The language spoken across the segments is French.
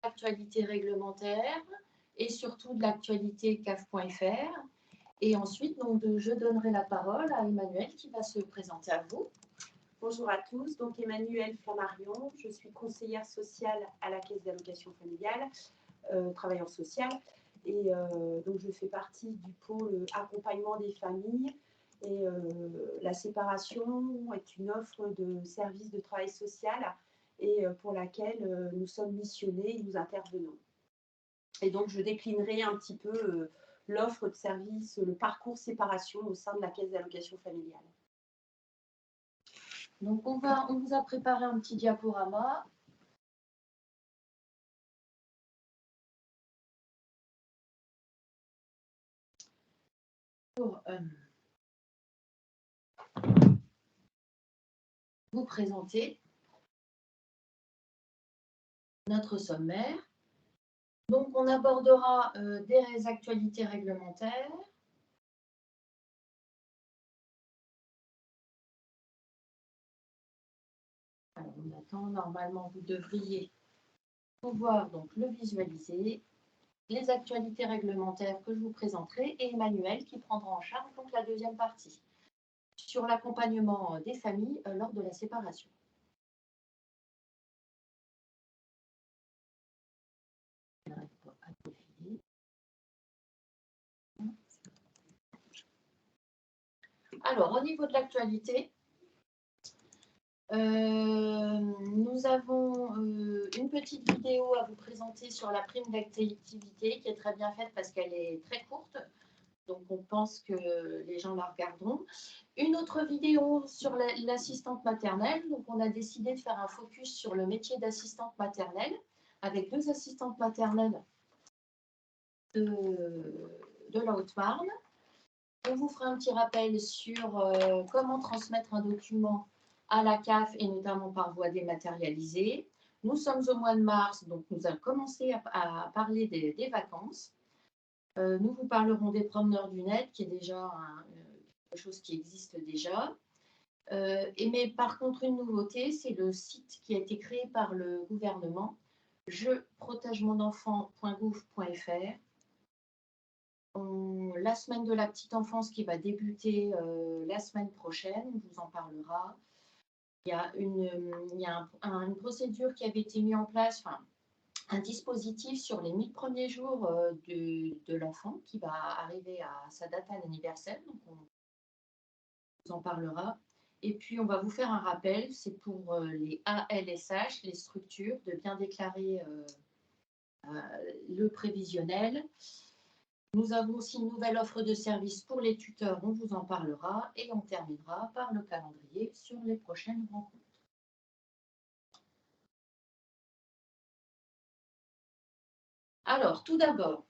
l'actualité réglementaire et surtout de l'actualité CAF.fr. Et ensuite, donc, je donnerai la parole à Emmanuelle qui va se présenter à vous. Bonjour à tous, donc Emmanuelle Flammarion, je suis conseillère sociale à la Caisse d'allocation familiale, travailleur social, et donc je fais partie du pôle accompagnement des familles. Et la séparation est une offre de service de travail social et pour laquelle nous sommes missionnés et nous intervenons. Et donc je déclinerai un petit peu l'offre de service, le parcours séparation au sein de la Caisse d'allocation familiale. Donc on vous a préparé un petit diaporama. Pour vous présenter notre sommaire. Donc on abordera des actualités réglementaires. Alors on attend, normalement vous devriez pouvoir donc le visualiser. Les actualités réglementaires que je vous présenterai et Emmanuelle qui prendra en charge donc la deuxième partie sur l'accompagnement des familles lors de la séparation. Alors, au niveau de l'actualité, nous avons une petite vidéo à vous présenter sur la prime d'activité qui est très bien faite parce qu'elle est très courte. Donc, on pense que les gens la regarderont. Une autre vidéo sur l'assistante maternelle. Donc, on a décidé de faire un focus sur le métier d'assistante maternelle avec 2 assistantes maternelles de la Haute-Marne. On vous fera un petit rappel sur comment transmettre un document à la CAF et notamment par voie dématérialisée. Nous sommes au mois de mars, donc nous allons commencer à parler des vacances. Nous vous parlerons des promeneurs du net, qui est déjà quelque chose qui existe déjà. Mais par contre, une nouveauté, c'est le site qui a été créé par le gouvernement, jeprotègemonenfant.gouv.fr. La semaine de la petite enfance qui va débuter la semaine prochaine, on vous en parlera. Il y a une procédure qui avait été mise en place, enfin, un dispositif sur les 1000 premiers jours de l'enfant qui va arriver à sa date anniversaire, donc on vous en parlera. Et puis on va vous faire un rappel, c'est pour les ALSH, les structures, de bien déclarer le prévisionnel. Nous avons aussi une nouvelle offre de service pour les tuteurs, on vous en parlera, et on terminera par le calendrier sur les prochaines rencontres. Alors, tout d'abord,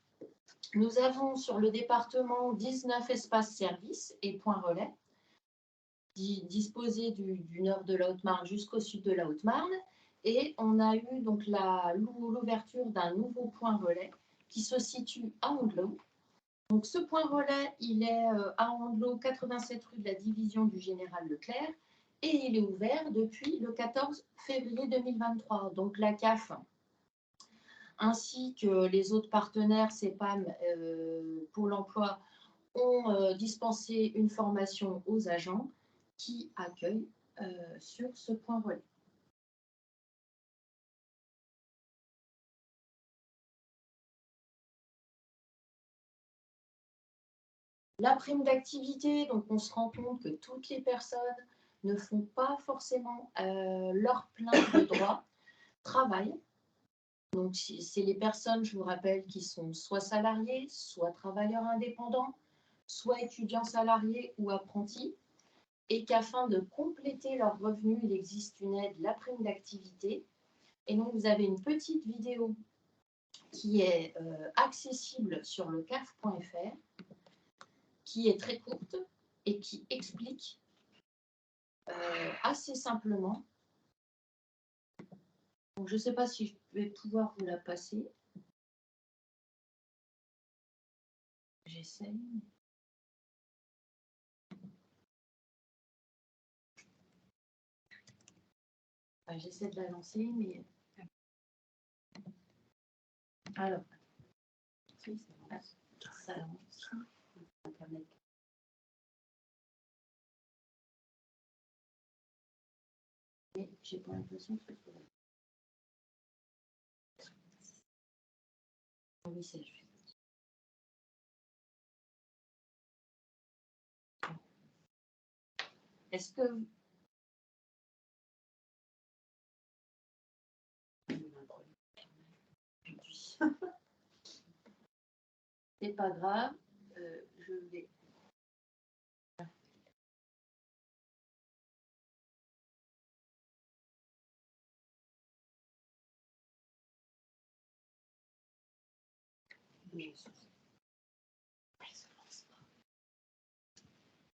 nous avons sur le département 19 espaces services et points relais, disposés du nord de la Haute-Marne jusqu'au sud de la Haute-Marne, et on a eu donc l'ouverture d'un nouveau point relais qui se situe à Ondelot. Donc, ce point relais, il est à Ondelot, 87 rue de la division du Général Leclerc, et il est ouvert depuis le 14 février 2023. Donc, la CAF, ainsi que les autres partenaires, CEPAM, Pôle emploi, ont dispensé une formation aux agents qui accueillent sur ce point relais. La prime d'activité, donc on se rend compte que toutes les personnes ne font pas forcément leur plein de droits, travaillent. Donc c'est les personnes, je vous rappelle, qui sont soit salariés, soit travailleurs indépendants, soit étudiants salariés ou apprentis, et qu'afin de compléter leurs revenus, il existe une aide, la prime d'activité. Et donc vous avez une petite vidéo qui est accessible sur le CAF.fr, qui est très courte et qui explique assez simplement. Donc, je ne sais pas si je vais pouvoir vous la passer. J'essaye. Enfin, j'essaie de la lancer, mais Alors, Oui, ça lance. Internet. Mais j'ai pas l'impression que ce soit là. Ah oui, c'est juste. Est-ce que c'est pas grave, je vais.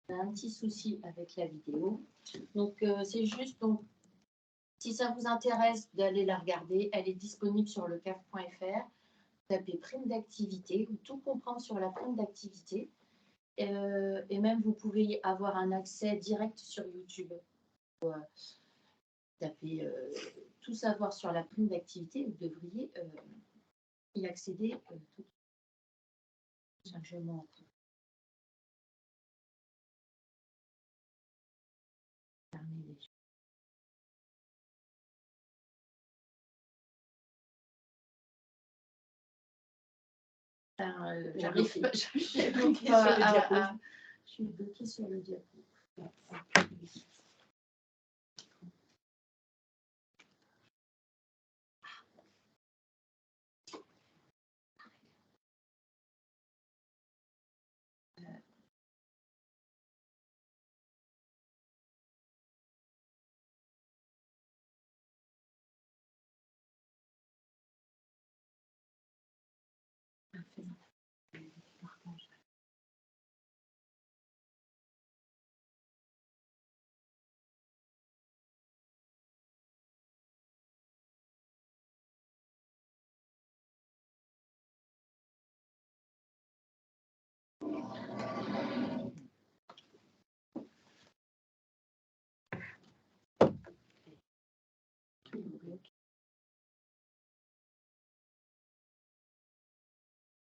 On a un petit souci avec la vidéo. Donc, c'est juste, donc, si ça vous intéresse d'aller la regarder, elle est disponible sur lecaf.fr. Tapez prime d'activité ou tout comprendre sur la prime d'activité. Et même, vous pouvez avoir un accès direct sur YouTube. Tapez tout savoir sur la prime d'activité, vous devriez y accéder tout simplement. J'arrive pas, je suis bloquée sur le diapo. Je suis bloquée sur le diapo.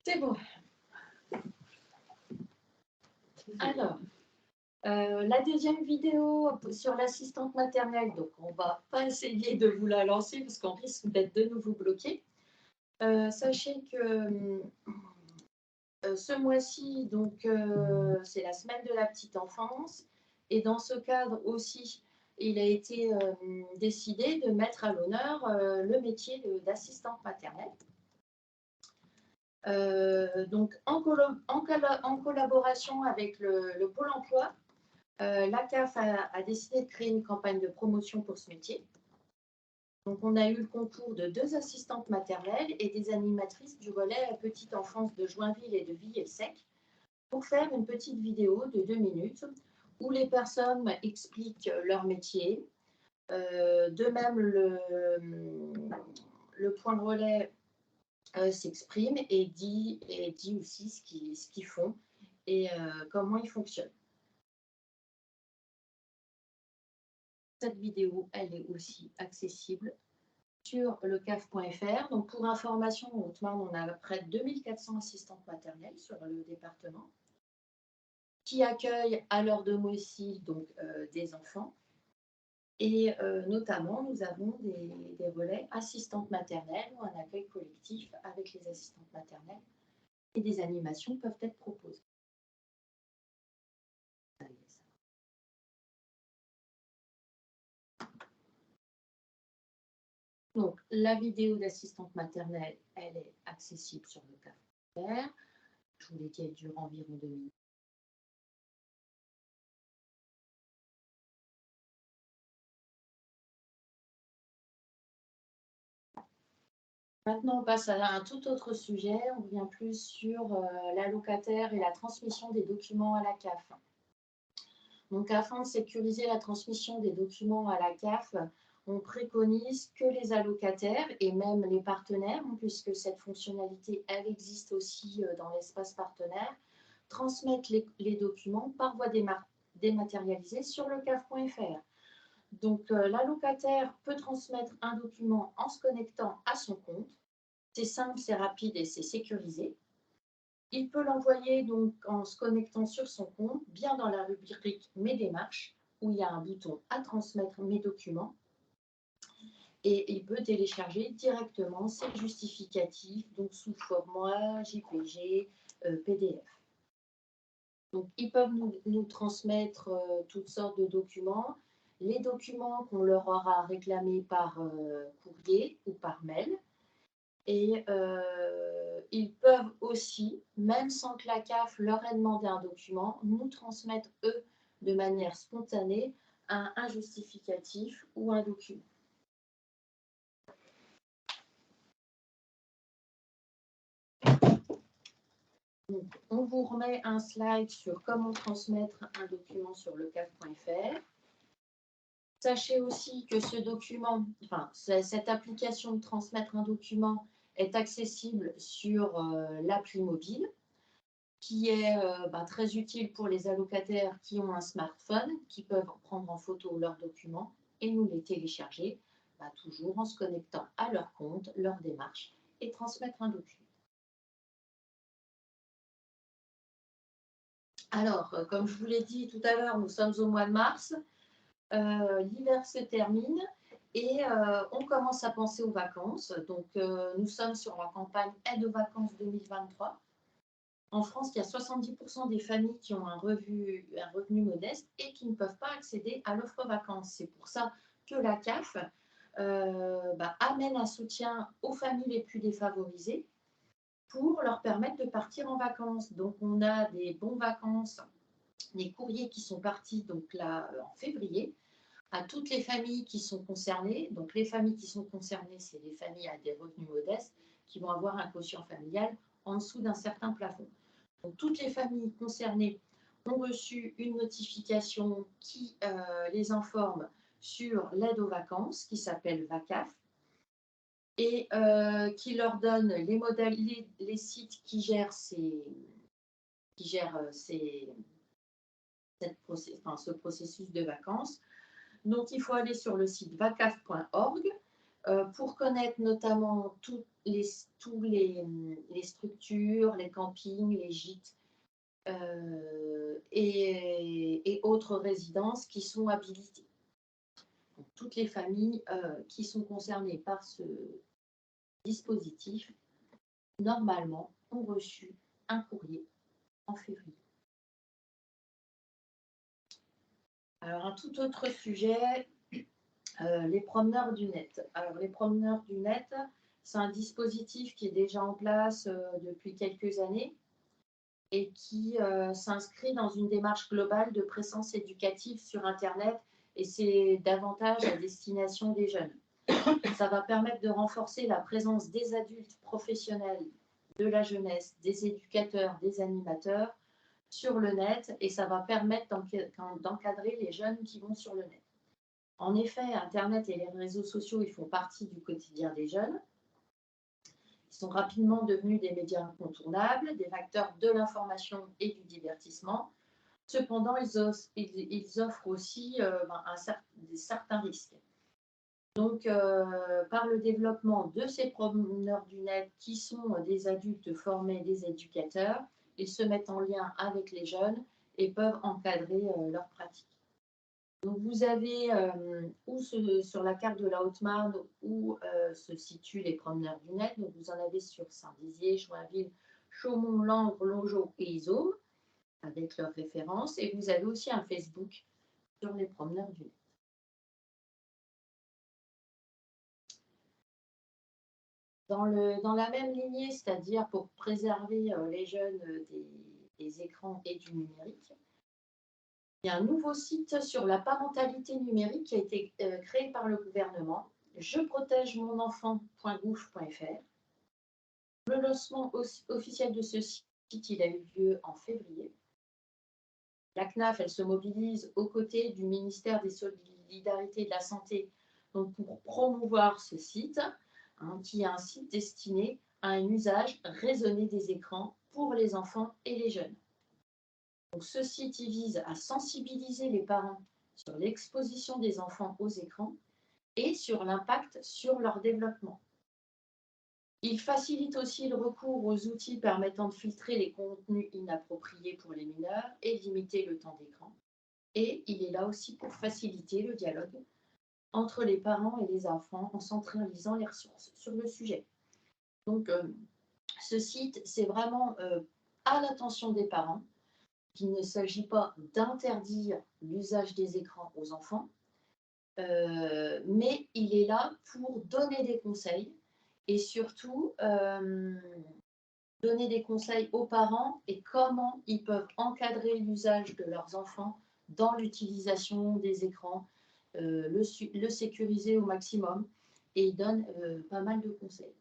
C'est bon. Alors, la deuxième vidéo sur l'assistante maternelle, donc on ne va pas essayer de vous la lancer parce qu'on risque d'être de nouveau bloqué. Sachez que ce mois-ci, donc c'est la semaine de la petite enfance, et dans ce cadre aussi, il a été décidé de mettre à l'honneur le métier d'assistante maternelle. Donc en collaboration avec le Pôle emploi, la CAF a décidé de créer une campagne de promotion pour ce métier. Donc, on a eu le concours de 2 assistantes maternelles et des animatrices du relais à petite enfance de Joinville et de Villers-le-Sec pour faire une petite vidéo de 2 minutes où les personnes expliquent leur métier. De même, le point de relais s'exprime et dit aussi ce qu'ils font et comment ils fonctionnent. Cette vidéo, elle est aussi accessible sur lecaf.fr. Donc, pour information, en Haute-Marne, on a près de 2400 assistantes maternelles sur le département qui accueillent à leur domicile donc, des enfants. Et notamment, nous avons des relais assistantes maternelles ou un accueil collectif avec les assistantes maternelles et des animations peuvent être proposées. Donc, la vidéo d'assistante maternelle, elle est accessible sur lecaf.fr. Je vous l'ai dit, elle dure environ 2 minutes. Maintenant, on passe à un tout autre sujet. On revient plus sur l'allocataire et la transmission des documents à la CAF. Donc, afin de sécuriser la transmission des documents à la CAF, on préconise que les allocataires et même les partenaires, puisque cette fonctionnalité, elle existe aussi dans l'espace partenaire, transmettent les documents par voie dématérialisée sur le CAF.fr. Donc, l'allocataire peut transmettre un document en se connectant à son compte. C'est simple, c'est rapide et c'est sécurisé. Il peut l'envoyer donc en se connectant sur son compte, bien dans la rubrique Mes démarches, où il y a un bouton à transmettre mes documents. Et il peut télécharger directement ses justificatifs, donc sous format JPG, PDF. Donc, ils peuvent nous transmettre toutes sortes de documents. Les documents qu'on leur aura réclamés par courrier ou par mail. Et ils peuvent aussi, même sans que la CAF leur ait demandé un document, nous transmettre, eux, de manière spontanée, un justificatif ou un document. Donc, on vous remet un slide sur comment transmettre un document sur lecaf.fr. Sachez aussi que ce document, enfin, cette application de transmettre un document est accessible sur l'appli mobile, qui est très utile pour les allocataires qui ont un smartphone, qui peuvent prendre en photo leurs documents et nous les télécharger, toujours en se connectant à leur compte, leur démarche, et transmettre un document. Alors, comme je vous l'ai dit tout à l'heure, nous sommes au mois de mars, l'hiver se termine et on commence à penser aux vacances. Donc, nous sommes sur la campagne aide aux vacances 2023. En France, il y a 70% des familles qui ont un revenu modeste et qui ne peuvent pas accéder à l'offre vacances. C'est pour ça que la CAF amène un soutien aux familles les plus défavorisées pour leur permettre de partir en vacances. Donc, on a des bons vacances, des courriers qui sont partis donc là en février à toutes les familles qui sont concernées. Donc, les familles qui sont concernées, c'est les familles à des revenus modestes qui vont avoir un quotient familial en dessous d'un certain plafond. Donc, toutes les familles concernées ont reçu une notification qui les informe sur l'aide aux vacances, qui s'appelle VACAF, et qui leur donne les sites qui gèrent ce processus de vacances. Donc, il faut aller sur le site vacaf.org pour connaître notamment toutes les structures, les campings, les gîtes et autres résidences qui sont habilitées. Donc, toutes les familles qui sont concernées par ce dispositif, normalement, ont reçu un courrier en février. Alors, un tout autre sujet, les promeneurs du net. Alors, les promeneurs du net, c'est un dispositif qui est déjà en place depuis quelques années et qui s'inscrit dans une démarche globale de présence éducative sur Internet, et c'est davantage à destination des jeunes. Ça va permettre de renforcer la présence des adultes professionnels, de la jeunesse, des éducateurs, des animateurs sur le net, et ça va permettre d'encadrer les jeunes qui vont sur le net. En effet, Internet et les réseaux sociaux, ils font partie du quotidien des jeunes. Ils sont rapidement devenus des médias incontournables, des facteurs de l'information et du divertissement. Cependant, ils offrent aussi certains risques. Donc, par le développement de ces promeneurs du net qui sont des adultes formés, des éducateurs, ils se mettent en lien avec les jeunes et peuvent encadrer leurs pratiques. Donc, vous avez sur la carte de la Haute-Marne où se situent les promeneurs du net. Donc, vous en avez sur Saint-Dizier, Joinville, Chaumont, Langres, Longeau et Izôme, avec leurs références. Et vous avez aussi un Facebook sur les promeneurs du net. Dans la même lignée, c'est-à-dire pour préserver les jeunes des écrans et du numérique, il y a un nouveau site sur la parentalité numérique qui a été créé par le gouvernement, jeprotègemonenfant.gouv.fr. Le lancement officiel de ce site, il a eu lieu en février. La CNAF, elle se mobilise aux côtés du ministère des Solidarités et de la Santé donc pour promouvoir ce site, qui est un site destiné à un usage raisonné des écrans pour les enfants et les jeunes. Donc, ce site il vise à sensibiliser les parents sur l'exposition des enfants aux écrans et sur l'impact sur leur développement. Il facilite aussi le recours aux outils permettant de filtrer les contenus inappropriés pour les mineurs et limiter le temps d'écran. Et il est là aussi pour faciliter le dialogue entre les parents et les enfants en centralisant les ressources sur le sujet. Donc, ce site, c'est vraiment à l'attention des parents qu'il ne s'agit pas d'interdire l'usage des écrans aux enfants, mais il est là pour donner des conseils et surtout donner des conseils aux parents et comment ils peuvent encadrer l'usage de leurs enfants dans l'utilisation des écrans, le sécuriser au maximum et il donne pas mal de conseils.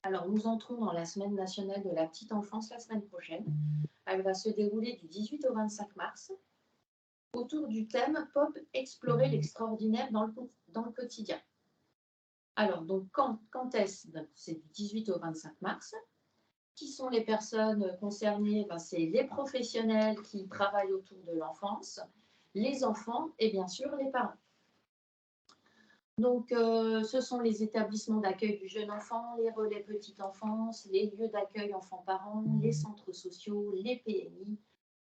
Alors, nous entrons dans la semaine nationale de la petite enfance la semaine prochaine. Elle va se dérouler du 18 au 25 mars autour du thème Pop, explorer l'extraordinaire dans le quotidien. Alors, donc, quand est-ce? C'est du 18 au 25 mars. Qui sont les personnes concernées? C'est les professionnels qui travaillent autour de l'enfance, les enfants et bien sûr les parents. Donc, ce sont les établissements d'accueil du jeune enfant, les relais petite enfance, les lieux d'accueil enfants-parents, les centres sociaux, les PMI,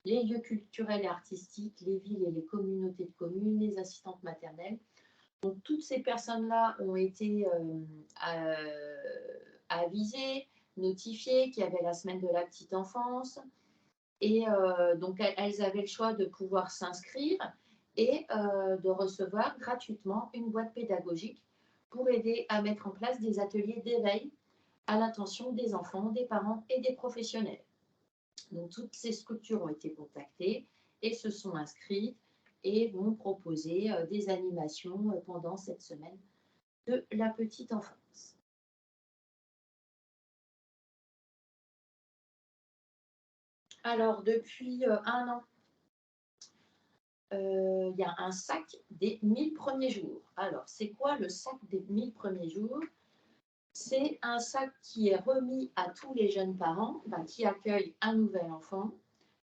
les lieux culturels et artistiques, les villes et les communautés de communes, les assistantes maternelles. Donc, toutes ces personnes-là ont été avisées, notifiées qu'il y avait la semaine de la petite enfance. Et donc, elles avaient le choix de pouvoir s'inscrire et de recevoir gratuitement une boîte pédagogique pour aider à mettre en place des ateliers d'éveil à l'attention des enfants, des parents et des professionnels. Donc, toutes ces structures ont été contactées et se sont inscrites et vont proposer des animations pendant cette semaine de la petite enfance. Alors, depuis un an, il y a un sac des 1000 premiers jours. Alors, c'est quoi le sac des 1000 premiers jours? C'est un sac qui est remis à tous les jeunes parents qui accueillent un nouvel enfant.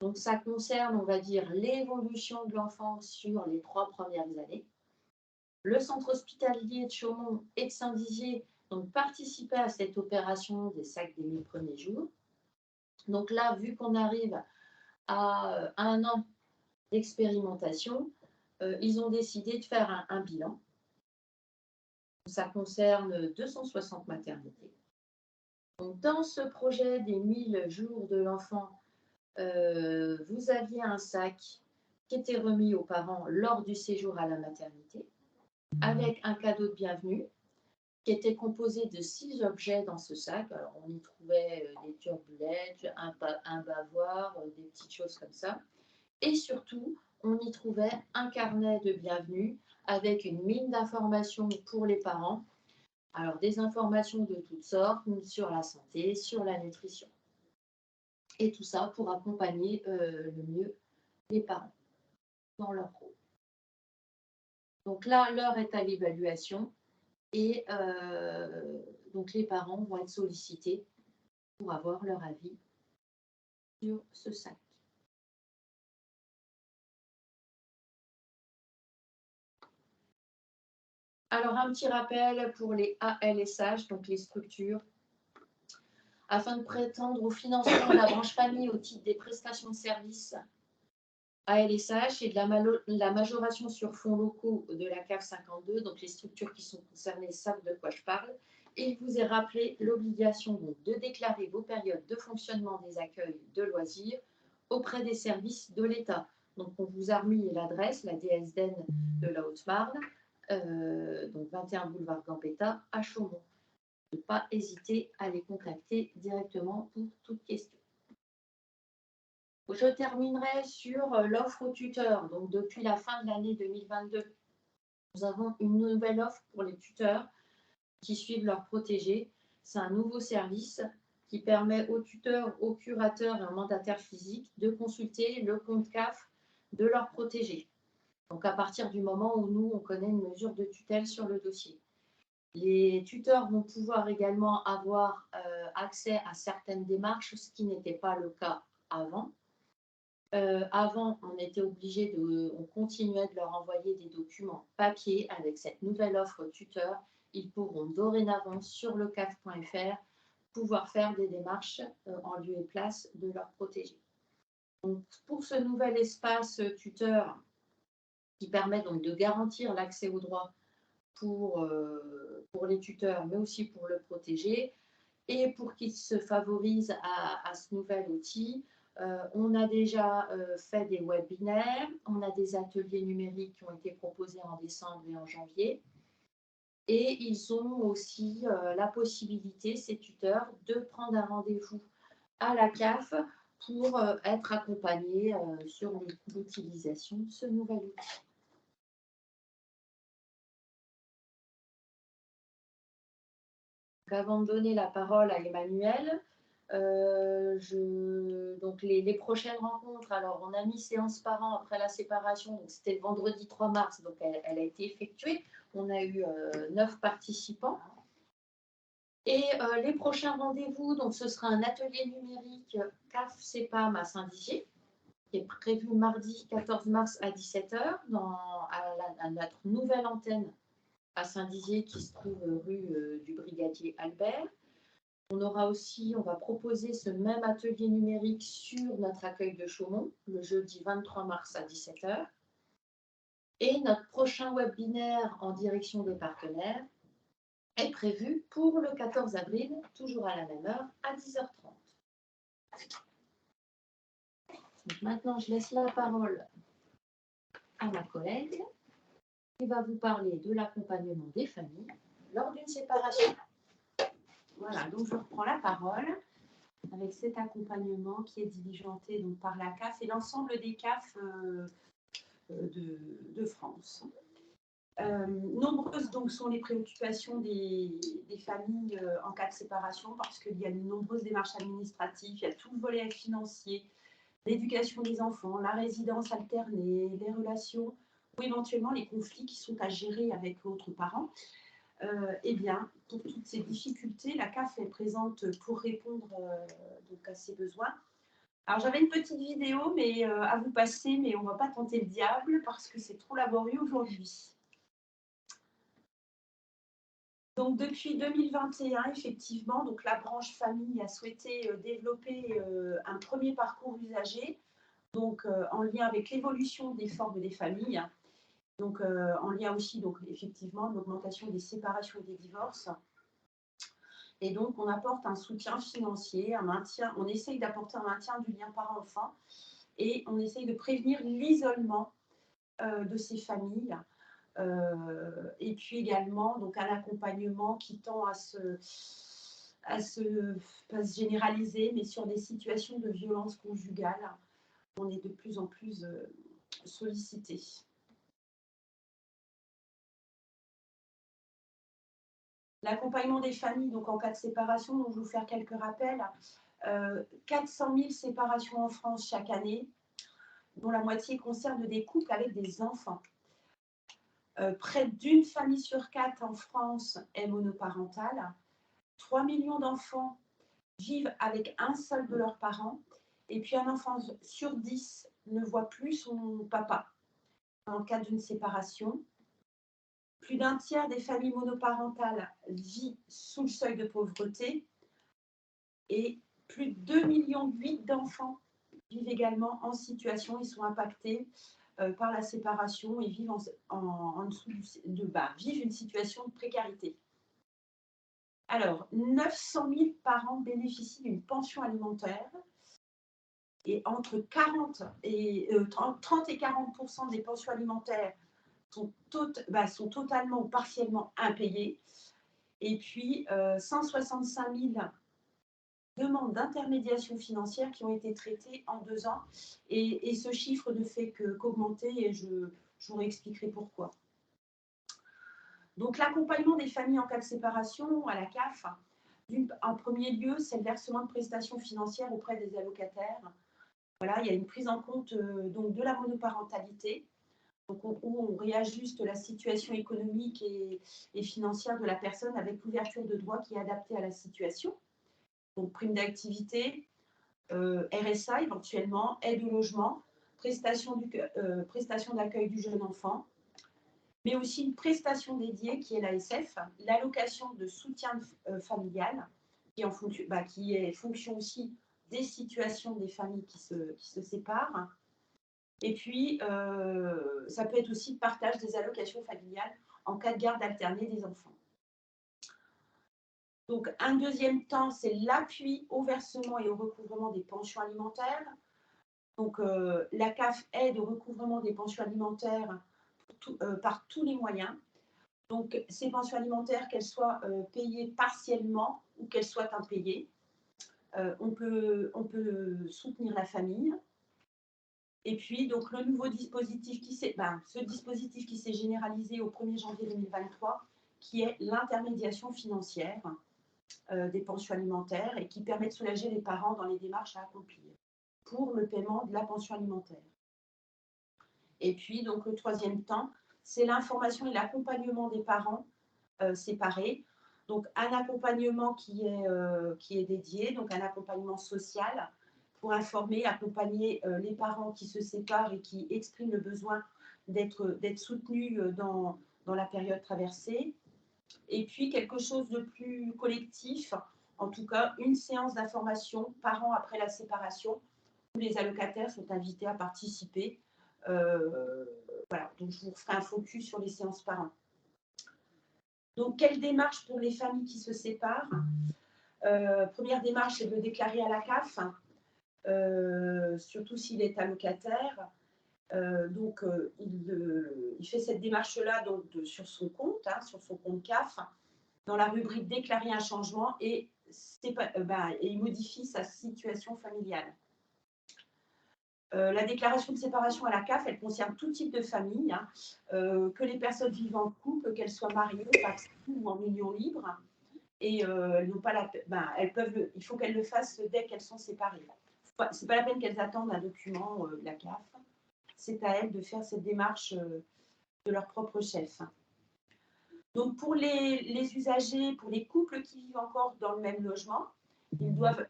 Donc, ça concerne, on va dire, l'évolution de l'enfant sur les 3 premières années. Le centre hospitalier de Chaumont et de Saint-Dizier donc, participaient à cette opération des sacs des 1000 premiers jours. Donc là, vu qu'on arrive à un an d'expérimentation, ils ont décidé de faire un bilan. Ça concerne 260 maternités. Donc, dans ce projet des 1000 jours de l'enfant, vous aviez un sac qui était remis aux parents lors du séjour à la maternité, avec un cadeau de bienvenue qui était composé de 6 objets dans ce sac. Alors, on y trouvait des turbulèges, un bavoir, des petites choses comme ça. Et surtout, on y trouvait un carnet de bienvenue avec une mine d'informations pour les parents. Alors, des informations de toutes sortes sur la santé, sur la nutrition. Et tout ça pour accompagner le mieux les parents dans leur rôle. Donc là, l'heure est à l'évaluation et donc les parents vont être sollicités pour avoir leur avis sur ce sac. Alors, un petit rappel pour les ALSH, donc les structures, afin de prétendre au financement de la branche famille au titre des prestations de services ALSH et de la majoration sur fonds locaux de la CAF 52, donc les structures qui sont concernées savent de quoi je parle. Et il vous est rappelé l'obligation de déclarer vos périodes de fonctionnement des accueils de loisirs auprès des services de l'État. Donc, on vous a remis l'adresse, la DSDN de la Haute-Marne, donc 21 boulevard Gambetta à Chaumont. Ne pas hésiter à les contacter directement pour toute question. Je terminerai sur l'offre aux tuteurs. Donc, depuis la fin de l'année 2022, nous avons une nouvelle offre pour les tuteurs qui suivent leurs protégés. C'est un nouveau service qui permet aux tuteurs, aux curateurs et aux mandataires physiques de consulter le compte CAF de leurs protégés. Donc, à partir du moment où nous, on connaît une mesure de tutelle sur le dossier. Les tuteurs vont pouvoir également avoir accès à certaines démarches, ce qui n'était pas le cas avant. Avant, on continuait de leur envoyer des documents papier. Avec cette nouvelle offre tuteur, ils pourront dorénavant sur le CAF.fr pouvoir faire des démarches en lieu et place de leurs protégés. Donc, pour ce nouvel espace tuteur qui permet donc de garantir l'accès aux droits pour les tuteurs, mais aussi pour le protégé, et pour qu'il se favorise à ce nouvel outil, on a déjà fait des webinaires, on a des ateliers numériques qui ont été proposés en décembre et en janvier. Et ils ont aussi la possibilité, ces tuteurs, de prendre un rendez-vous à la CAF pour être accompagnés sur l'utilisation de ce nouvel outil. Donc, avant de donner la parole à Emmanuel, donc les prochaines rencontres, alors on a mis séance par an après la séparation, donc c'était le vendredi 3 mars, donc elle a été effectuée. On a eu 9 participants. Et les prochains rendez-vous, donc ce sera un atelier numérique CAF-CEPAM à Saint-Dizier, qui est prévu mardi 14 mars à 17h à notre nouvelle antenne à Saint-Dizier qui se trouve rue du Brigadier Albert. On va proposer ce même atelier numérique sur notre accueil de Chaumont le jeudi 23 mars à 17h. Et notre prochain webinaire en direction des partenaires est prévu pour le 14 avril, toujours à la même heure, à 10h30. Donc maintenant, je laisse la parole à ma collègue qui va vous parler de l'accompagnement des familles lors d'une séparation. Voilà, donc je reprends la parole avec cet accompagnement qui est diligenté donc, par la CAF et l'ensemble des CAF de France. Nombreuses donc sont les préoccupations des familles en cas de séparation parce qu'il y a de nombreuses démarches administratives, il y a tout le volet financier, l'éducation des enfants, la résidence alternée, les relations ou éventuellement les conflits qui sont à gérer avec l'autre parent. Eh bien, pour toutes ces difficultés, la CAF est présente pour répondre donc à ces besoins. Alors, j'avais une petite vidéo mais, à vous passer, mais on ne va pas tenter le diable parce que c'est trop laborieux aujourd'hui. Donc, depuis 2021, effectivement, donc la branche famille a souhaité développer un premier parcours usager, donc en lien avec l'évolution des formes des familles. Donc, en lien aussi, donc, effectivement, l'augmentation des séparations et des divorces. Et donc, on apporte un soutien financier, un maintien, on essaye d'apporter un maintien du lien parent-enfant et on essaye de prévenir l'isolement de ces familles. Et puis également, donc, un accompagnement qui tend à pas se généraliser, mais sur des situations de violence conjugale. On est de plus en plus sollicité. L'accompagnement des familles, donc en cas de séparation, donc je vais vous faire quelques rappels. 400 000 séparations en France chaque année, dont la moitié concerne des couples avec des enfants. Près d'une famille sur 4 en France est monoparentale. 3 millions d'enfants vivent avec un seul de leurs parents. Et puis un enfant sur 10 ne voit plus son papa dans le cadre d'une séparation. Plus d'un tiers des familles monoparentales vit sous le seuil de pauvreté et plus de 2,8 millions d'enfants vivent également en situation, ils sont impactés par la séparation et vivent en dessous vivent une situation de précarité. Alors, 900 000 parents bénéficient d'une pension alimentaire et entre 30 et 40% des pensions alimentaires sont totalement ou partiellement impayées. Et puis, 165 000 demandes d'intermédiation financière qui ont été traitées en 2 ans. Et ce chiffre ne fait qu'augmenter et je vous réexpliquerai pourquoi. Donc, l'accompagnement des familles en cas de séparation à la CAF, en premier lieu, c'est le versement de prestations financières auprès des allocataires. Voilà, il y a une prise en compte donc, de la monoparentalité, donc, où on réajuste la situation économique et financière de la personne avec l'ouverture de droits qui est adaptée à la situation. Donc, prime d'activité, RSA éventuellement, aide au logement, prestation d'accueil du jeune enfant, mais aussi une prestation dédiée qui est l'ASF, l'allocation de soutien familial, qui est fonction aussi des situations des familles qui se séparent. Et puis, ça peut être aussi le partage des allocations familiales en cas de garde alternée des enfants. Donc, un deuxième temps, c'est l'appui au versement et au recouvrement des pensions alimentaires. Donc, la CAF aide au recouvrement des pensions alimentaires par tous les moyens. Donc, ces pensions alimentaires, qu'elles soient payées partiellement ou qu'elles soient impayées, on peut soutenir la famille. Et puis, donc, le nouveau dispositif ce dispositif qui s'est généralisé au 1er janvier 2023, qui est l'intermédiation financière des pensions alimentaires et qui permet de soulager les parents dans les démarches à accomplir pour le paiement de la pension alimentaire. Et puis, donc, le troisième temps, c'est l'information et l'accompagnement des parents séparés. Donc, un accompagnement qui est dédié, donc un accompagnement social pour informer, accompagner les parents qui se séparent et qui expriment le besoin d'être soutenus dans la période traversée. Et puis, quelque chose de plus collectif, en tout cas, une séance d'information par an après la séparation, où les allocataires sont invités à participer. Voilà, donc je vous ferai un focus sur les séances par an. Donc, quelle démarche pour les familles qui se séparent? Première démarche, c'est de déclarer à la CAF, surtout s'il est allocataire. Donc, il fait cette démarche-là sur son compte, sur son compte CAF, dans la rubrique déclarer un changement et il modifie sa situation familiale. La déclaration de séparation à la CAF, elle concerne tout type de famille, que les personnes vivent en couple, qu'elles soient mariées, ou en union libre, et elles n'ont pas il faut qu'elles le fassent dès qu'elles sont séparées. C'est pas la peine qu'elles attendent un document de la CAF. C'est à elles de faire cette démarche de leur propre chef. Donc pour les usagers, pour les couples qui vivent encore dans le même logement, ils doivent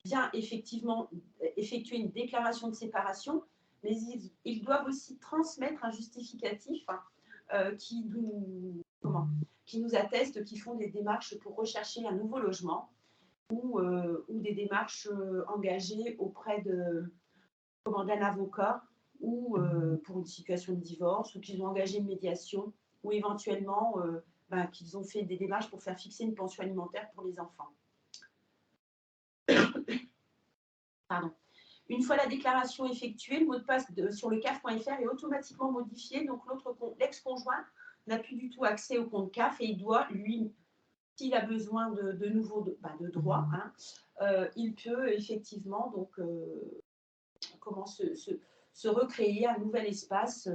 bien effectivement effectuer une déclaration de séparation, mais ils doivent aussi transmettre un justificatif qui nous atteste qu'ils font des démarches pour rechercher un nouveau logement ou des démarches engagées auprès d'un avocat ou pour une situation de divorce ou qu'ils ont engagé une médiation ou éventuellement qu'ils ont fait des démarches pour faire fixer une pension alimentaire pour les enfants. Pardon. Une fois la déclaration effectuée, le mot de passe sur le CAF.fr est automatiquement modifié. Donc, l'ex-conjoint n'a plus du tout accès au compte CAF et il doit, lui, s'il a besoin de nouveaux droits, il peut effectivement donc, se recréer un nouvel espace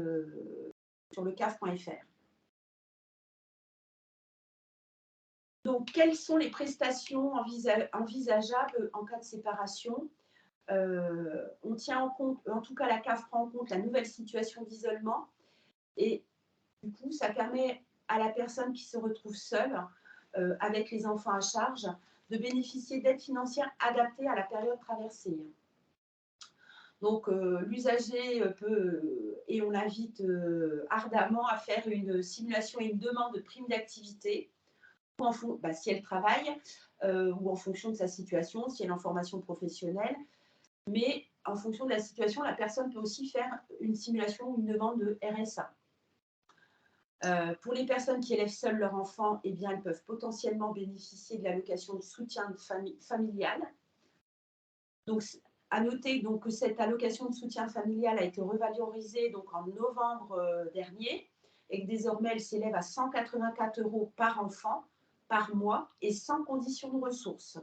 sur le CAF.fr. Donc, quelles sont les prestations envisageables en cas de séparation? On tient en compte, en tout cas la CAF prend en compte la nouvelle situation d'isolement et du coup ça permet à la personne qui se retrouve seule avec les enfants à charge de bénéficier d'aides financières adaptées à la période traversée. Donc l'usager peut, et on l'invite ardemment à faire une simulation et une demande de prime d'activité si elle travaille ou en fonction de sa situation, si elle est en formation professionnelle. Mais en fonction de la situation, la personne peut aussi faire une simulation ou une demande de RSA. Pour les personnes qui élèvent seules leur enfant, eh bien, elles peuvent potentiellement bénéficier de l'allocation de soutien familial. Donc, à noter donc, que cette allocation de soutien familial a été revalorisée donc, en novembre dernier et que désormais elle s'élève à 184 € par enfant, par mois et sans condition de ressources.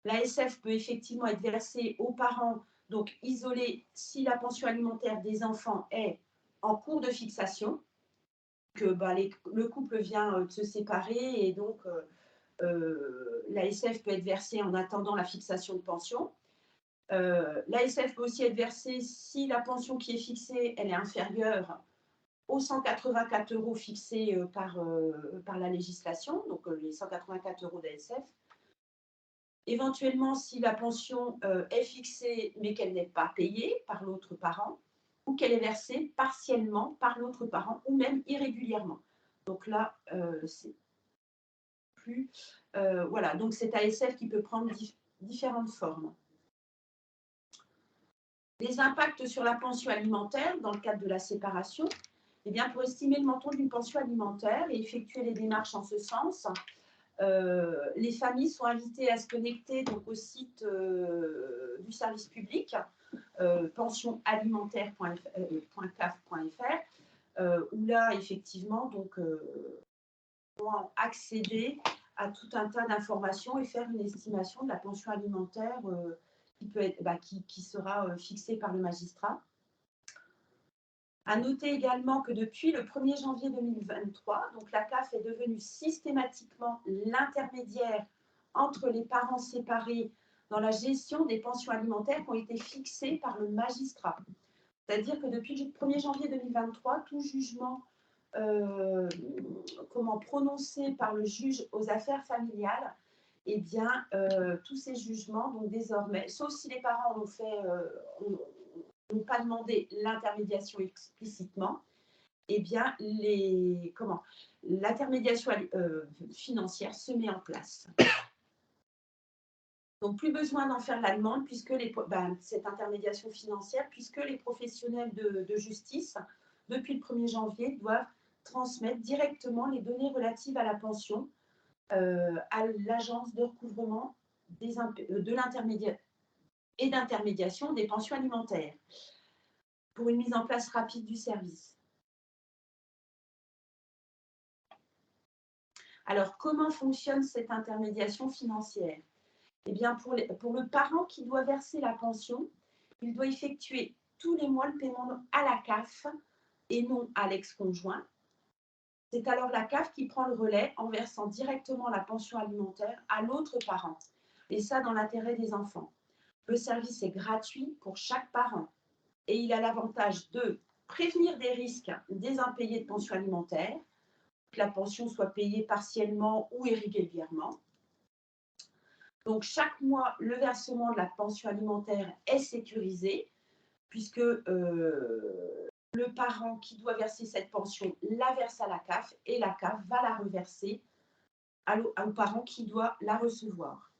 L'ASF peut effectivement être versée aux parents, donc isolés, si la pension alimentaire des enfants est en cours de fixation, que le couple vient de se séparer et donc l'ASF peut être versée en attendant la fixation de pension. L'ASF peut aussi être versée si la pension qui est fixée, elle est inférieure aux 184 € fixés par la législation, donc les 184 € d'ASF. Éventuellement, si la pension est fixée mais qu'elle n'est pas payée par l'autre parent, ou qu'elle est versée partiellement par l'autre parent, ou même irrégulièrement. Donc là, c'est plus... voilà, donc cette ASF qui peut prendre différentes formes. Les impacts sur la pension alimentaire dans le cadre de la séparation. Eh bien, pour estimer le montant d'une pension alimentaire et effectuer les démarches en ce sens, les familles sont invitées à se connecter donc, au site du service public, pensionalimentaire.caf.fr, où là, effectivement, donc, vont accéder à tout un tas d'informations et faire une estimation de la pension alimentaire qui, peut être, qui sera fixée par le magistrat. À noter également que depuis le 1er janvier 2023, donc la CAF est devenue systématiquement l'intermédiaire entre les parents séparés dans la gestion des pensions alimentaires qui ont été fixées par le magistrat. C'est-à-dire que depuis le 1er janvier 2023, tout jugement prononcé par le juge aux affaires familiales, eh bien, tous ces jugements, donc désormais, sauf si les parents n'ont pas demandé l'intermédiation explicitement, eh bien, l'intermédiation financière se met en place. Donc, plus besoin d'en faire la demande, puisque cette intermédiation financière, puisque les professionnels de justice, depuis le 1er janvier, doivent transmettre directement les données relatives à la pension à l'agence de recouvrement de l'intermédiation et d'intermédiation des pensions alimentaires pour une mise en place rapide du service. Alors, comment fonctionne cette intermédiation financière? Eh bien, pour le parent qui doit verser la pension, il doit effectuer tous les mois le paiement à la CAF et non à l'ex-conjoint. C'est alors la CAF qui prend le relais en versant directement la pension alimentaire à l'autre parent, et ça dans l'intérêt des enfants. Le service est gratuit pour chaque parent et il a l'avantage de prévenir des risques des impayés de pension alimentaire, que la pension soit payée partiellement ou irrégulièrement. Donc, chaque mois, le versement de la pension alimentaire est sécurisé, puisque le parent qui doit verser cette pension la verse à la CAF et la CAF va la reverser au parent qui doit la recevoir.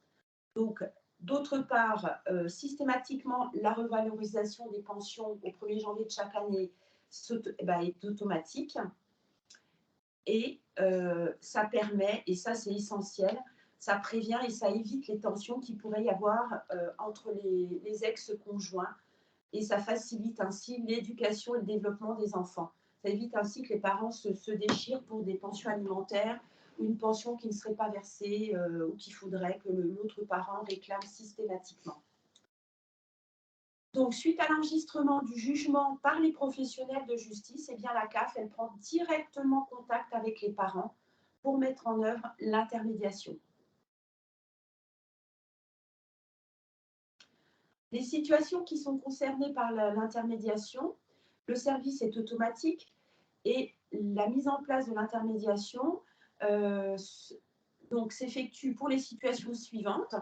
Donc, d'autre part, systématiquement, la revalorisation des pensions au 1er janvier de chaque année est automatique. Et ça permet, et ça c'est essentiel, ça prévient et ça évite les tensions qu'il pourrait y avoir entre les ex-conjoints, et ça facilite ainsi l'éducation et le développement des enfants. Ça évite ainsi que les parents se déchirent pour des pensions alimentaires ou une pension qui ne serait pas versée ou qu'il faudrait que l'autre parent réclame systématiquement. Donc, suite à l'enregistrement du jugement par les professionnels de justice, eh bien, la CAF, elle prend directement contact avec les parents pour mettre en œuvre l'intermédiation. Les situations qui sont concernées par l'intermédiation, le service est automatique et la mise en place de l'intermédiation s'effectue pour les situations suivantes.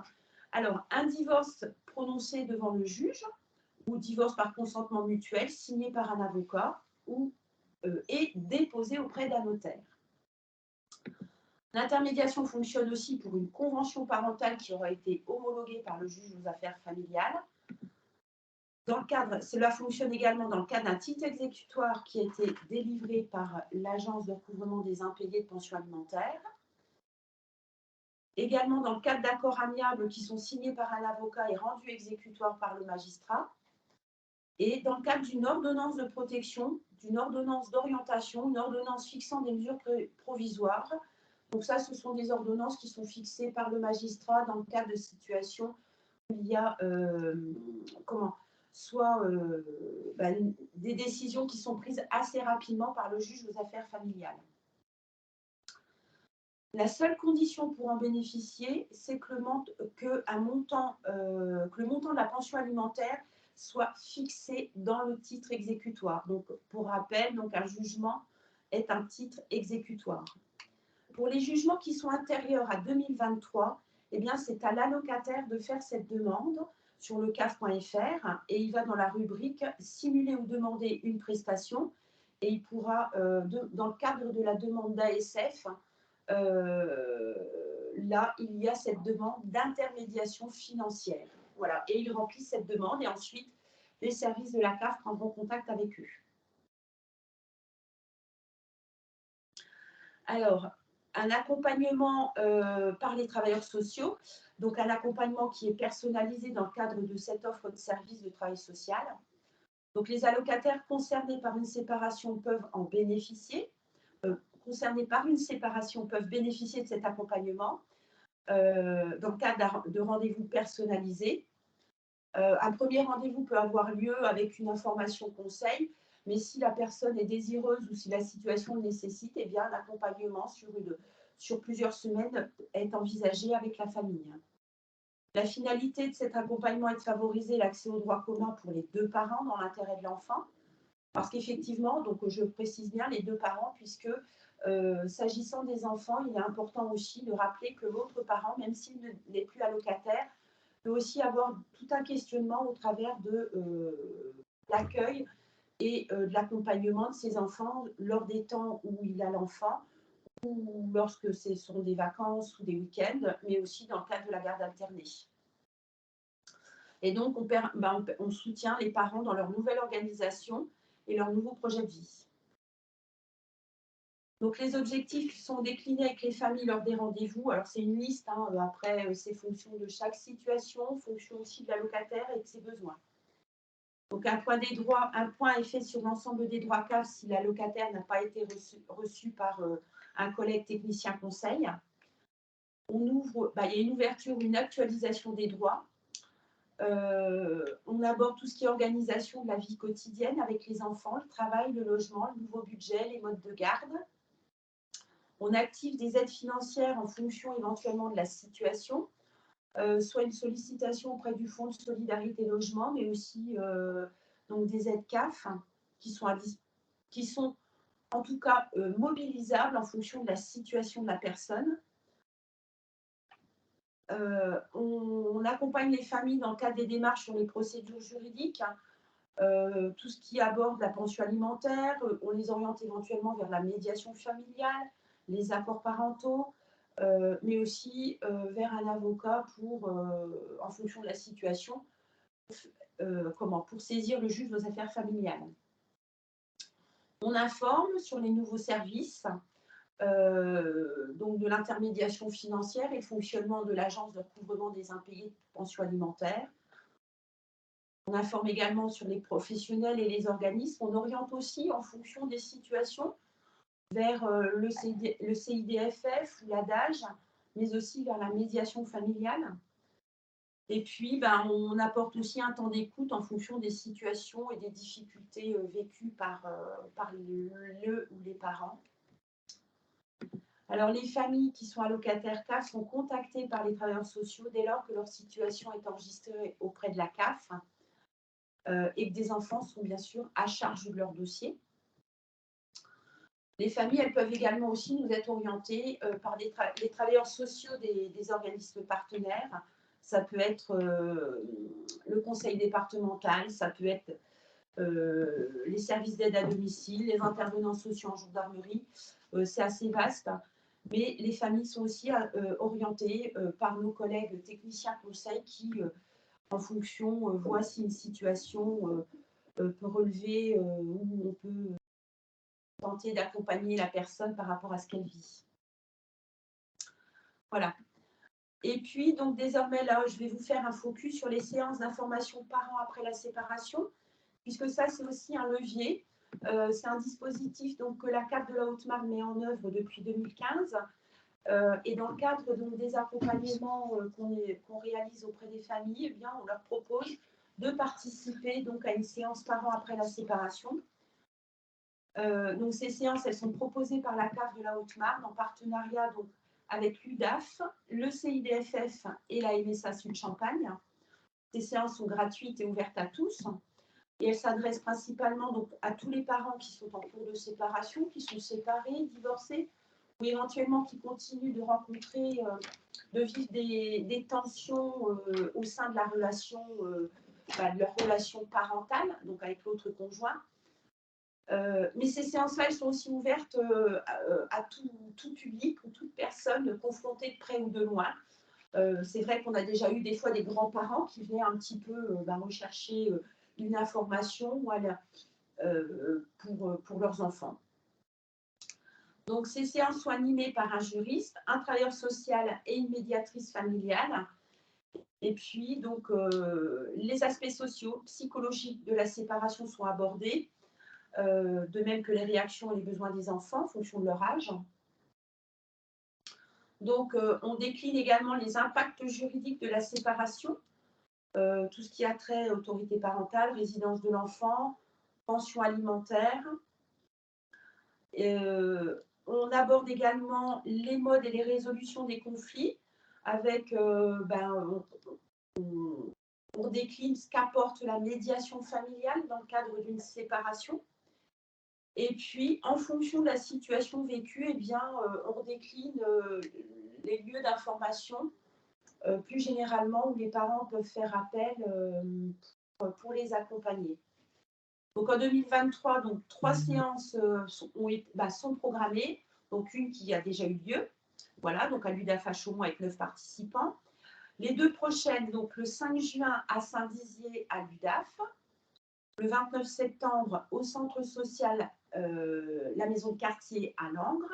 Alors, un divorce prononcé devant le juge, ou divorce par consentement mutuel signé par un avocat et déposé auprès d'un notaire. L'intermédiation fonctionne aussi pour une convention parentale qui aura été homologuée par le juge aux affaires familiales. Cela fonctionne également dans le cadre d'un titre exécutoire qui a été délivré par l'agence de recouvrement des impayés de pension alimentaire. Également dans le cadre d'accords amiables qui sont signés par un avocat et rendus exécutoires par le magistrat. Et dans le cadre d'une ordonnance de protection, d'une ordonnance d'orientation, une ordonnance fixant des mesures provisoires. Donc ça, ce sont des ordonnances qui sont fixées par le magistrat dans le cadre de situations où il y a des décisions qui sont prises assez rapidement par le juge aux affaires familiales. La seule condition pour en bénéficier, c'est que le montant de la pension alimentaire soit fixé dans le titre exécutoire. Donc, pour rappel, un jugement est un titre exécutoire. Pour les jugements qui sont intérieurs à 2023, eh bien, c'est à l'allocataire de faire cette demande sur le CAF.fr et il va dans la rubrique « Simuler ou demander une prestation » et il pourra, dans le cadre de la demande d'ASF, là, il y a cette demande d'intermédiation financière. Voilà, et il remplit cette demande et ensuite, les services de la CAF prendront contact avec eux. Alors, un accompagnement par les travailleurs sociaux, donc un accompagnement qui est personnalisé dans le cadre de cette offre de service de travail social. Donc, les allocataires concernés par une séparation peuvent en bénéficier. Concernés par une séparation peuvent bénéficier de cet accompagnement dans le cadre de rendez-vous personnalisés. Un premier rendez-vous peut avoir lieu avec une information conseil, mais si la personne est désireuse ou si la situation le nécessite, eh bien, l'accompagnement sur plusieurs semaines est envisagé avec la famille. La finalité de cet accompagnement est de favoriser l'accès aux droits communs pour les deux parents dans l'intérêt de l'enfant, parce qu'effectivement, donc je précise bien les deux parents, puisque s'agissant des enfants, il est important aussi de rappeler que l'autre parent, même s'il n'est plus allocataire, peut aussi avoir tout un questionnement au travers de l'accueil et de l'accompagnement de ses enfants lors des temps où il a l'enfant ou lorsque ce sont des vacances ou des week-ends, mais aussi dans le cadre de la garde alternée. Et donc, on soutient les parents dans leur nouvelle organisation et leur nouveau projet de vie. Donc, les objectifs sont déclinés avec les familles lors des rendez-vous. Alors, c'est une liste, hein, après, c'est fonction de chaque situation, fonction aussi de l'allocataire et de ses besoins. Donc, un point est fait sur l'ensemble des droits CAF si l'allocataire n'a pas été reçu par un collègue technicien conseil. Il y a une ouverture, une actualisation des droits. On aborde tout ce qui est organisation de la vie quotidienne avec les enfants, le travail, le logement, le nouveau budget, les modes de garde. On active des aides financières en fonction éventuellement de la situation, soit une sollicitation auprès du Fonds de solidarité logement, mais aussi donc des aides CAF qui sont en tout cas mobilisables en fonction de la situation de la personne. On accompagne les familles dans le cadre des démarches sur les procédures juridiques, tout ce qui aborde la pension alimentaire, on les oriente éventuellement vers la médiation familiale, les accords parentaux, mais aussi vers un avocat en fonction de la situation, pour saisir le juge aux affaires familiales. On informe sur les nouveaux services, donc de l'intermédiation financière et le fonctionnement de l'agence de recouvrement des impayés de pension alimentaire. On informe également sur les professionnels et les organismes. On oriente aussi en fonction des situations vers le CIDFF ou l'ADAGE, mais aussi vers la médiation familiale. Et puis, on apporte aussi un temps d'écoute en fonction des situations et des difficultés vécues par le ou les parents. Alors, les familles qui sont allocataires CAF sont contactées par les travailleurs sociaux dès lors que leur situation est enregistrée auprès de la CAF et que des enfants sont bien sûr à charge de leur dossier. Les familles, elles peuvent également aussi nous être orientées par les travailleurs sociaux des organismes partenaires. Ça peut être le conseil départemental, ça peut être les services d'aide à domicile, les intervenants sociaux en gendarmerie. C'est assez vaste. Mais les familles sont aussi orientées par nos collègues techniciens conseils qui, en fonction, voient si une situation peut relever ou on peut tenter d'accompagner la personne par rapport à ce qu'elle vit. Voilà. Et puis, donc désormais, là, je vais vous faire un focus sur les séances d'information parents après la séparation, puisque ça, c'est aussi un levier. C'est un dispositif donc, que la CAF de la Haute-Marne met en œuvre depuis 2015. Et dans le cadre donc, des accompagnements qu'on réalise auprès des familles, eh bien, on leur propose de participer donc, à une séance parents après la séparation. Donc, ces séances, elles sont proposées par la CAF de la Haute-Marne en partenariat donc, avec l'UDAF, le CIDFF et la MSA Sud-Champagne. Ces séances sont gratuites et ouvertes à tous. Et elles s'adressent principalement donc, à tous les parents qui sont en cours de séparation, qui sont séparés, divorcés, ou éventuellement qui continuent de rencontrer, de vivre des tensions au sein de la relation, de leur relation parentale, donc avec l'autre conjoint. Mais ces séances-là, elles sont aussi ouvertes à tout public ou toute personne confrontée de près ou de loin. C'est vrai qu'on a déjà eu des fois des grands-parents qui venaient un petit peu rechercher une information pour leurs enfants. Donc, ces séances sont animées par un juriste, un travailleur social et une médiatrice familiale. Et puis, donc, les aspects sociaux, psychologiques de la séparation sont abordés, de même que les réactions et les besoins des enfants en fonction de leur âge. Donc, on décline également les impacts juridiques de la séparation, tout ce qui a trait à autorité parentale, résidence de l'enfant, pension alimentaire. On aborde également les modes et les résolutions des conflits avec, on décline ce qu'apporte la médiation familiale dans le cadre d'une séparation. Et puis, en fonction de la situation vécue, eh bien, on décline les lieux d'information, plus généralement, où les parents peuvent faire appel pour les accompagner. Donc en 2023, donc, 3 séances sont programmées, donc une qui a déjà eu lieu, voilà, donc à l'UDAF à Chaumont avec 9 participants. Les 2 prochaines, donc le 5 juin à Saint-Dizier à l'UDAF, le 29 septembre au centre social la maison de quartier à Langres.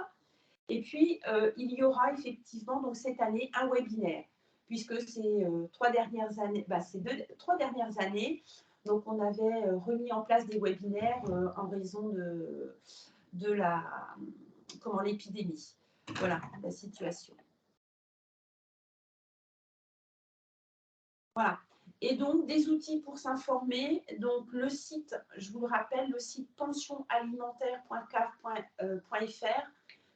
Et puis, il y aura effectivement donc, cette année un webinaire, puisque ces 3 dernières années, ces 3 dernières années, donc on avait remis en place des webinaires en raison de l'épidémie. Voilà la situation. Voilà. Et donc, des outils pour s'informer. Donc, le site, je vous le rappelle, le site pensionalimentaire.caf.fr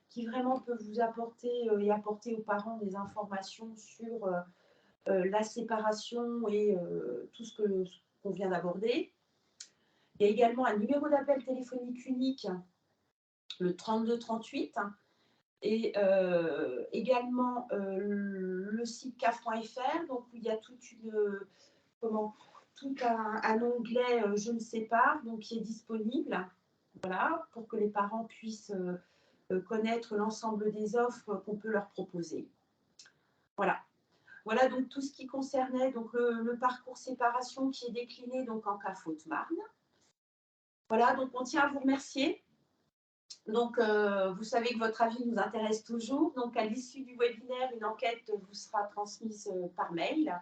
qui vraiment peut vous apporter et apporter aux parents des informations sur la séparation et tout ce qu'on vient d'aborder. Il y a également un numéro d'appel téléphonique unique, le 3238, et également le site caf.fr, donc il y a tout un onglet je ne sais pas, donc qui est disponible, voilà, pour que les parents puissent connaître l'ensemble des offres qu'on peut leur proposer. Voilà. Voilà donc tout ce qui concernait donc le parcours séparation qui est décliné donc en CAF Haute-Marne. Voilà, donc on tient à vous remercier. Donc, vous savez que votre avis nous intéresse toujours. Donc, à l'issue du webinaire, une enquête vous sera transmise par mail.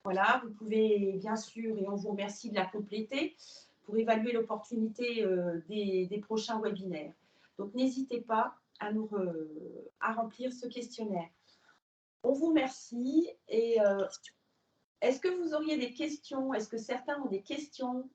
Voilà, vous pouvez bien sûr, et on vous remercie de la compléter pour évaluer l'opportunité des prochains webinaires. Donc, n'hésitez pas à remplir ce questionnaire. On vous remercie. Et est-ce que vous auriez des questions? Est-ce que certains ont des questions?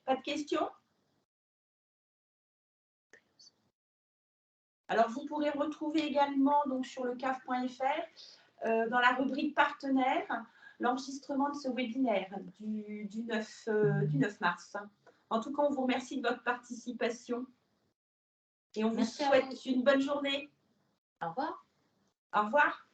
Pas de questions? Alors, vous pourrez retrouver également donc, sur le caf.fr, dans la rubrique partenaires, l'enregistrement de ce webinaire du 9 mars. En tout cas, on vous remercie de votre participation et on vous souhaite une bonne journée. Au revoir. Au revoir.